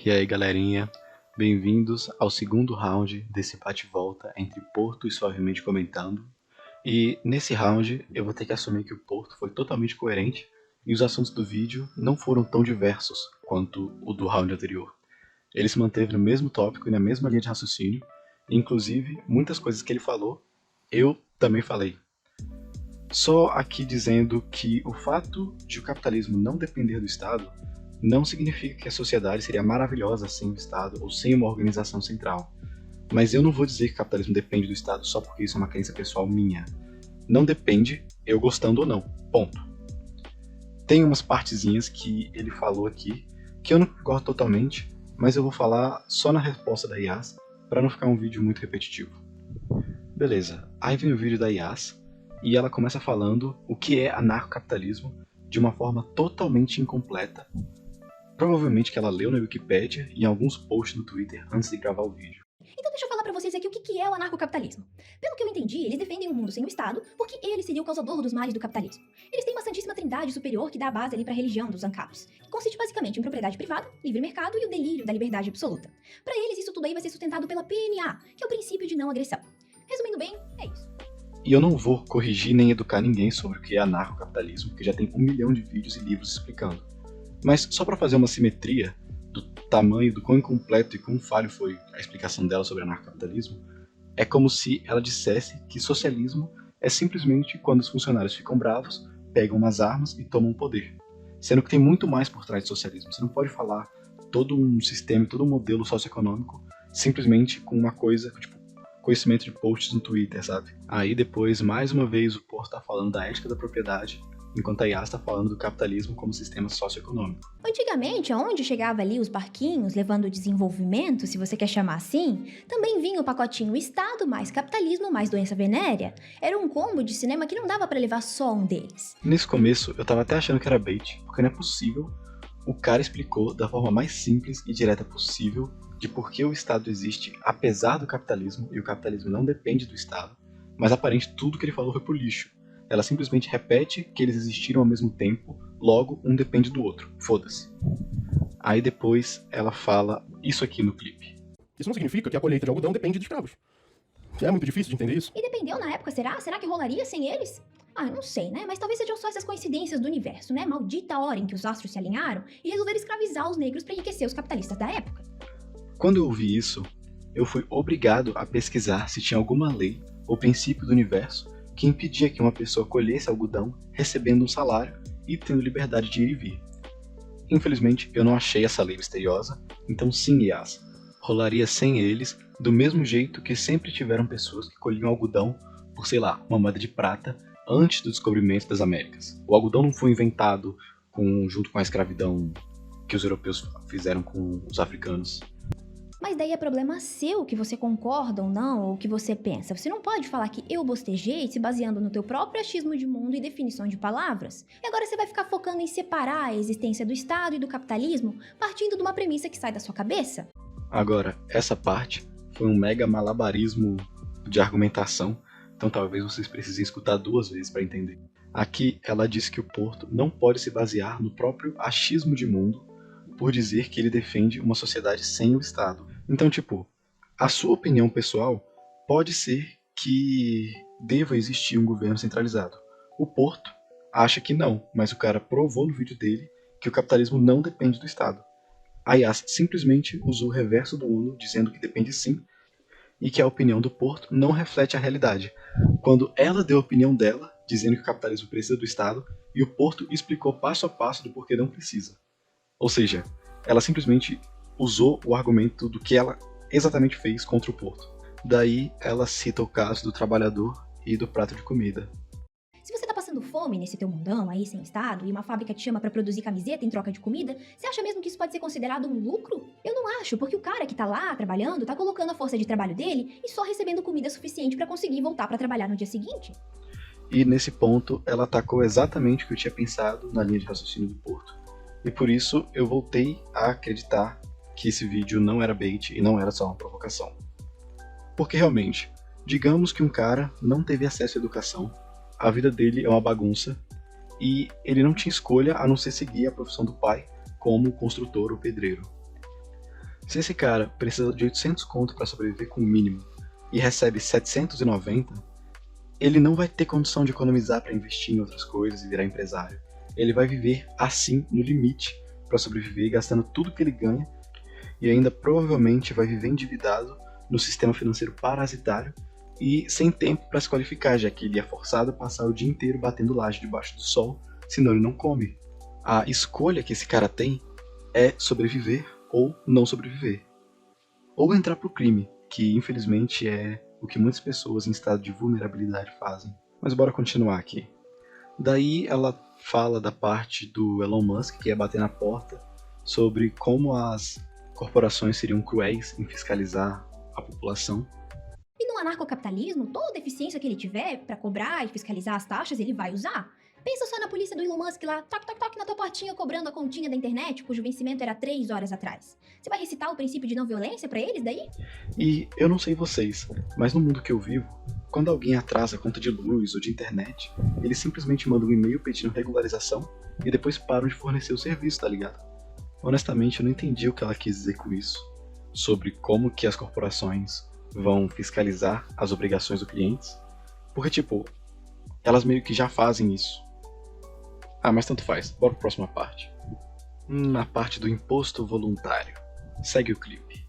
E aí galerinha, bem-vindos ao segundo round desse bate-volta entre Porto e Suavemente Comentando. E nesse round eu vou ter que assumir que o Porto foi totalmente coerente e os assuntos do vídeo não foram tão diversos quanto o do round anterior. Ele se manteve no mesmo tópico e na mesma linha de raciocínio, e inclusive muitas coisas que ele falou, eu também falei. Só aqui dizendo que o fato de o capitalismo não depender do Estado não significa que a sociedade seria maravilhosa sem o Estado ou sem uma organização central. Mas eu não vou dizer que o capitalismo depende do Estado só porque isso é uma crença pessoal minha. Não depende, eu gostando ou não. Ponto. Tem umas partezinhas que ele falou aqui que eu não concordo totalmente, mas eu vou falar só na resposta da Yas para não ficar um vídeo muito repetitivo. Beleza, aí vem o vídeo da Yas e ela começa falando o que é anarcocapitalismo de uma forma totalmente incompleta. Provavelmente que ela leu na Wikipédia e em alguns posts no Twitter antes de gravar o vídeo. Então deixa eu falar pra vocês aqui o que é o anarcocapitalismo. Pelo que eu entendi, eles defendem um mundo sem o Estado porque ele seria o causador dos males do capitalismo. Eles têm uma santíssima trindade superior que dá a base ali pra religião dos ANCAPs, que consiste basicamente em propriedade privada, livre mercado e o delírio da liberdade absoluta. Pra eles, isso tudo aí vai ser sustentado pela PNA, que é o princípio de não agressão. Resumindo bem, é isso. E eu não vou corrigir nem educar ninguém sobre o que é anarcocapitalismo, porque já tem 1 milhão de vídeos e livros explicando. Mas só para fazer uma simetria do tamanho, do quão incompleto e quão falho foi a explicação dela sobre anarcocapitalismo, é como se ela dissesse que socialismo é simplesmente quando os funcionários ficam bravos, pegam umas armas e tomam o poder. Sendo que tem muito mais por trás do socialismo. Você não pode falar todo um sistema, todo um modelo socioeconômico simplesmente com uma coisa, tipo, conhecimento de posts no Twitter, sabe? Aí depois, mais uma vez, o Porto tá falando da ética da propriedade, enquanto a Yas está falando do capitalismo como sistema socioeconômico. Antigamente, aonde chegava ali os barquinhos levando o desenvolvimento, se você quer chamar assim, também vinha o pacotinho Estado mais capitalismo mais doença venérea. Era um combo de cinema que não dava pra levar só um deles. Nesse começo, eu tava até achando que era bait, porque não é possível. O cara explicou da forma mais simples e direta possível de por que o Estado existe apesar do capitalismo, e o capitalismo não depende do Estado, mas aparentemente tudo que ele falou foi pro lixo. Ela simplesmente repete que eles existiram ao mesmo tempo, logo um depende do outro. Foda-se. Aí depois ela fala isso aqui no clipe. Isso não significa que a colheita de algodão depende de escravos. É muito difícil de entender isso. E dependeu na época, será? Será que rolaria sem eles? Ah, eu não sei, né? Mas talvez sejam só essas coincidências do universo, né? Maldita hora em que os astros se alinharam e resolveram escravizar os negros para enriquecer os capitalistas da época. Quando eu ouvi isso, eu fui obrigado a pesquisar se tinha alguma lei ou princípio do universo que impedia que uma pessoa colhesse algodão recebendo um salário e tendo liberdade de ir e vir. Infelizmente, eu não achei essa lei misteriosa, então sim, Yas, rolaria sem eles, do mesmo jeito que sempre tiveram pessoas que colhiam algodão por, sei lá, uma moeda de prata antes do descobrimento das Américas. O algodão não foi inventado junto com a escravidão que os europeus fizeram com os africanos. Mas daí é problema seu que você concorda ou não, ou o que você pensa. Você não pode falar que eu bostejei se baseando no teu próprio achismo de mundo e definição de palavras. E agora você vai ficar focando em separar a existência do Estado e do capitalismo partindo de uma premissa que sai da sua cabeça? Agora, essa parte foi um mega malabarismo de argumentação, então talvez vocês precisem escutar 2 vezes para entender. Aqui ela diz que o Porto não pode se basear no próprio achismo de mundo por dizer que ele defende uma sociedade sem o Estado. Então, tipo, a sua opinião pessoal pode ser que deva existir um governo centralizado. O Porto acha que não, mas o cara provou no vídeo dele que o capitalismo não depende do Estado. A Yas simplesmente usou o reverso do Uno, dizendo que depende sim, e que a opinião do Porto não reflete a realidade, quando ela deu a opinião dela, dizendo que o capitalismo precisa do Estado, e o Porto explicou passo a passo do porquê não precisa. Ou seja, ela simplesmente usou o argumento do que ela exatamente fez contra o Porto. Daí ela cita o caso do trabalhador e do prato de comida. Se você tá passando fome nesse teu mundão aí sem Estado e uma fábrica te chama pra produzir camiseta em troca de comida, você acha mesmo que isso pode ser considerado um lucro? Eu não acho, porque o cara que tá lá trabalhando tá colocando a força de trabalho dele e só recebendo comida suficiente pra conseguir voltar pra trabalhar no dia seguinte. E nesse ponto ela atacou exatamente o que eu tinha pensado na linha de raciocínio do Porto. E por isso eu voltei a acreditar que esse vídeo não era bait e não era só uma provocação. Porque realmente, digamos que um cara não teve acesso à educação, a vida dele é uma bagunça e ele não tinha escolha a não ser seguir a profissão do pai como construtor ou pedreiro. Se esse cara precisa de 800 conto para sobreviver com o mínimo e recebe 790, ele não vai ter condição de economizar para investir em outras coisas e virar empresário. Ele vai viver assim, no limite, para sobreviver, gastando tudo que ele ganha e ainda provavelmente vai viver endividado no sistema financeiro parasitário e sem tempo para se qualificar, já que ele é forçado a passar o dia inteiro batendo laje debaixo do sol, senão ele não come. A escolha que esse cara tem é sobreviver ou não sobreviver. Ou entrar pro crime, que infelizmente é o que muitas pessoas em estado de vulnerabilidade fazem. Mas bora continuar aqui. Daí ela fala da parte do Elon Musk, que ia bater na porta, sobre como as corporações seriam cruéis em fiscalizar a população. E no anarcocapitalismo, toda eficiência que ele tiver pra cobrar e fiscalizar as taxas, ele vai usar. Pensa só na polícia do Elon Musk lá, toque, toque, toque na tua portinha cobrando a continha da internet, cujo vencimento era 3 horas atrás. Você vai recitar o princípio de não violência pra eles daí? E eu não sei vocês, mas no mundo que eu vivo, quando alguém atrasa a conta de luz ou de internet, eles simplesmente mandam um e-mail pedindo regularização e depois param de fornecer o serviço, tá ligado? Honestamente, eu não entendi o que ela quis dizer com isso, sobre como que as corporações vão fiscalizar as obrigações dos clientes, porque tipo, elas meio que já fazem isso. Ah, mas tanto faz, bora pra próxima parte. Na parte do imposto voluntário. Segue o clipe.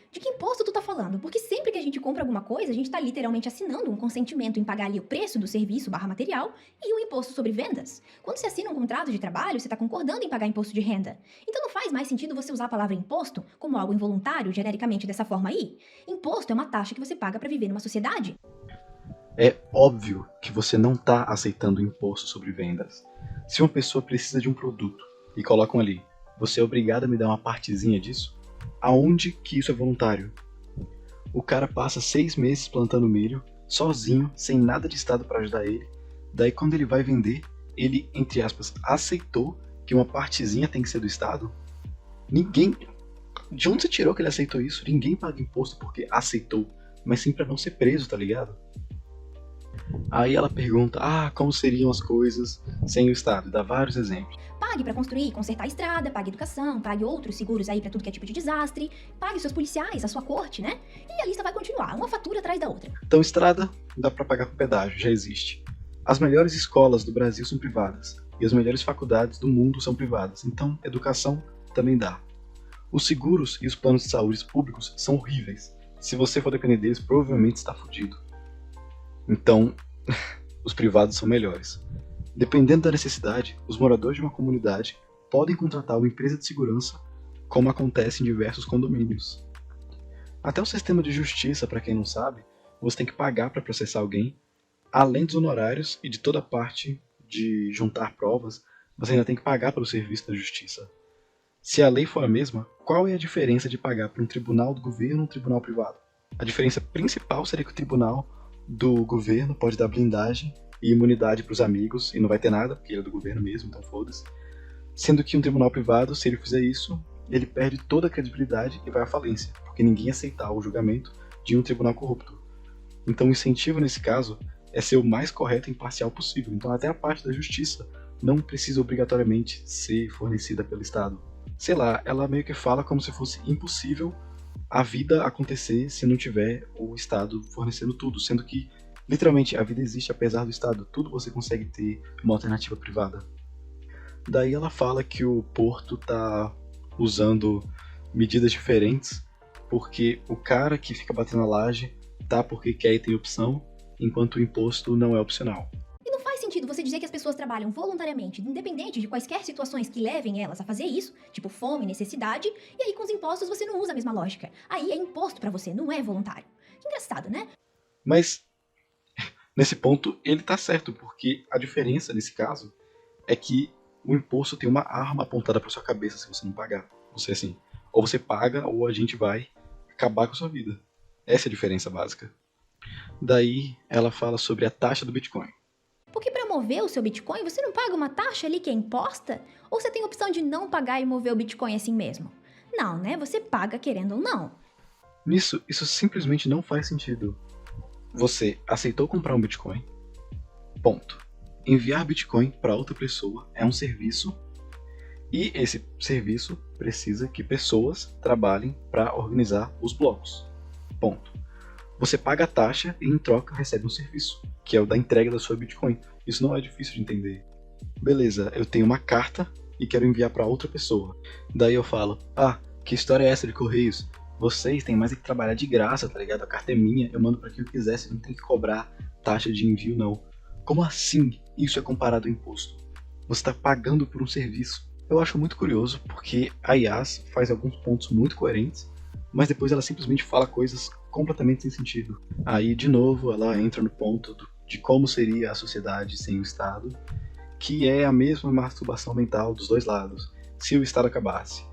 De que imposto tu tá falando? Porque sempre que a gente compra alguma coisa, a gente tá literalmente assinando um consentimento em pagar ali o preço do serviço / material e o imposto sobre vendas. Quando você assina um contrato de trabalho, você tá concordando em pagar imposto de renda. Então não faz mais sentido você usar a palavra imposto como algo involuntário, genericamente dessa forma aí. Imposto é uma taxa que você paga pra viver numa sociedade. É óbvio que você não tá aceitando imposto sobre vendas. Se uma pessoa precisa de um produto e colocam ali, você é obrigado a me dar uma partezinha disso? Aonde que isso é voluntário? O cara passa 6 meses plantando milho, sozinho, sem nada de estado para ajudar ele. Daí quando ele vai vender, ele, entre aspas, aceitou que uma partezinha tem que ser do estado? Ninguém... De onde você tirou que ele aceitou isso? Ninguém paga imposto porque aceitou, mas sim pra não ser preso, tá ligado? Aí ela pergunta, como seriam as coisas sem o estado? Dá vários exemplos. Pague pra construir e consertar a estrada, pague educação, pague outros seguros aí pra tudo que é tipo de desastre, pague seus policiais, a sua corte, né? E a lista vai continuar, uma fatura atrás da outra. Então estrada dá pra pagar com pedágio, já existe. As melhores escolas do Brasil são privadas, e as melhores faculdades do mundo são privadas, então educação também dá. Os seguros e os planos de saúde públicos são horríveis. Se você for depender deles, provavelmente está fudido. Então, os privados são melhores. Dependendo da necessidade, os moradores de uma comunidade podem contratar uma empresa de segurança, como acontece em diversos condomínios. Até o sistema de justiça, para quem não sabe, você tem que pagar para processar alguém, além dos honorários e de toda a parte de juntar provas, você ainda tem que pagar pelo serviço da justiça. Se a lei for a mesma, qual é a diferença de pagar para um tribunal do governo ou um tribunal privado? A diferença principal seria que o tribunal do governo pode dar blindagem e imunidade para os amigos e não vai ter nada, porque ele é do governo mesmo, então foda-se. Sendo que um tribunal privado, se ele fizer isso, ele perde toda a credibilidade e vai à falência, porque ninguém aceitar o julgamento de um tribunal corrupto. Então o incentivo nesse caso é ser o mais correto e imparcial possível. Então até a parte da justiça não precisa obrigatoriamente ser fornecida pelo Estado. Sei lá, ela meio que fala como se fosse impossível a vida acontecer se não tiver o Estado fornecendo tudo, sendo que, literalmente, a vida existe apesar do Estado, tudo você consegue ter uma alternativa privada. Daí ela fala que o Porto tá usando medidas diferentes, porque o cara que fica batendo a laje tá porque quer e tem opção, enquanto o imposto não é opcional. Faz sentido você dizer que as pessoas trabalham voluntariamente, independente de quaisquer situações que levem elas a fazer isso, tipo fome, necessidade, e aí com os impostos você não usa a mesma lógica. Aí é imposto pra você, não é voluntário. Engraçado, né? Mas, nesse ponto, ele tá certo, porque a diferença nesse caso é que o imposto tem uma arma apontada pra sua cabeça se você não pagar. Você assim, ou você paga ou a gente vai acabar com a sua vida. Essa é a diferença básica. Daí ela fala sobre a taxa do Bitcoin. Porque para mover o seu Bitcoin, você não paga uma taxa ali que é imposta? Ou você tem a opção de não pagar e mover o Bitcoin assim mesmo? Não, né? Você paga querendo ou não. Nisso, isso simplesmente não faz sentido. Você aceitou comprar um Bitcoin? Ponto. Enviar Bitcoin para outra pessoa é um serviço E esse serviço precisa que pessoas trabalhem para organizar os blocos. Ponto. Você paga a taxa e em troca recebe um serviço, que é o da entrega da sua Bitcoin. Isso não é difícil de entender. Beleza, eu tenho uma carta e quero enviar para outra pessoa. Daí eu falo, que história é essa de Correios? Vocês têm mais que trabalhar de graça, tá ligado? A carta é minha, eu mando para quem eu quiser, você não tem que cobrar taxa de envio não. Como assim isso é comparado ao imposto? Você está pagando por um serviço. Eu acho muito curioso, porque a Yas faz alguns pontos muito coerentes, mas depois ela simplesmente fala coisas completamente sem sentido. Aí, de novo, ela entra no ponto de como seria a sociedade sem o Estado, que é a mesma masturbação mental dos dois lados. Se o Estado acabasse,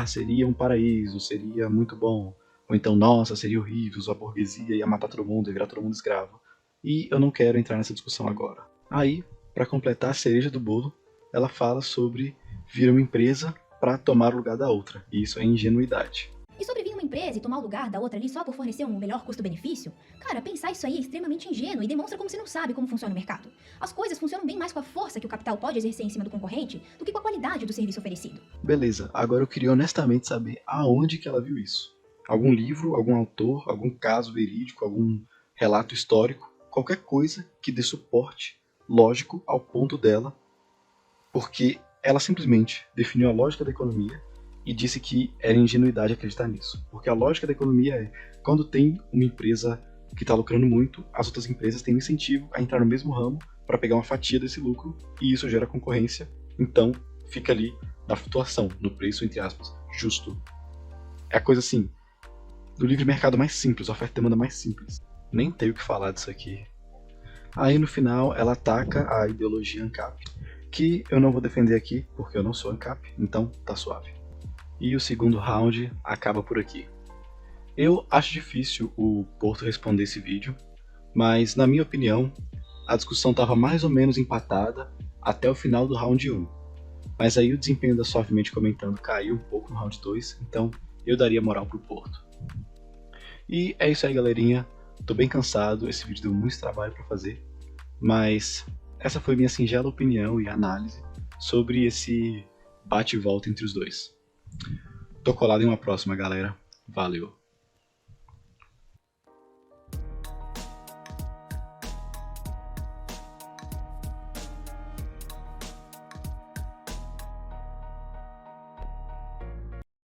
seria um paraíso, seria muito bom. Ou então, nossa, seria horrível, a burguesia ia matar todo mundo, ia virar todo mundo escravo. E eu não quero entrar nessa discussão agora. Aí, para completar a cereja do bolo, ela fala sobre vir uma empresa para tomar o lugar da outra. E isso é ingenuidade. E sobre vir uma empresa e tomar o lugar da outra ali só por fornecer um melhor custo-benefício? Cara, pensar isso aí é extremamente ingênuo e demonstra como você não sabe como funciona o mercado. As coisas funcionam bem mais com a força que o capital pode exercer em cima do concorrente do que com a qualidade do serviço oferecido. Beleza, agora eu queria honestamente saber aonde que ela viu isso. Algum livro, algum autor, algum caso verídico, algum relato histórico, qualquer coisa que dê suporte lógico ao ponto dela, porque ela simplesmente definiu a lógica da economia e disse que era ingenuidade acreditar nisso. Porque a lógica da economia é, quando tem uma empresa que está lucrando muito, as outras empresas têm um incentivo a entrar no mesmo ramo para pegar uma fatia desse lucro, e isso gera concorrência, então fica ali na flutuação, no preço, entre aspas, justo. É a coisa assim, do livre mercado mais simples, a oferta e demanda mais simples. Nem tenho o que falar disso aqui. Aí no final ela ataca a ideologia ANCAP, que eu não vou defender aqui, porque eu não sou ANCAP, então tá suave. E o segundo round acaba por aqui. Eu acho difícil o Porto responder esse vídeo, mas na minha opinião, a discussão estava mais ou menos empatada até o final do round 1. Mas aí o desempenho da Suavemente Comentando caiu um pouco no round 2, então eu daria moral pro Porto. E é isso aí, galerinha. Tô bem cansado, esse vídeo deu muito trabalho para fazer, mas essa foi minha singela opinião e análise sobre esse bate e volta entre os dois. Tô colado em uma próxima, galera. Valeu!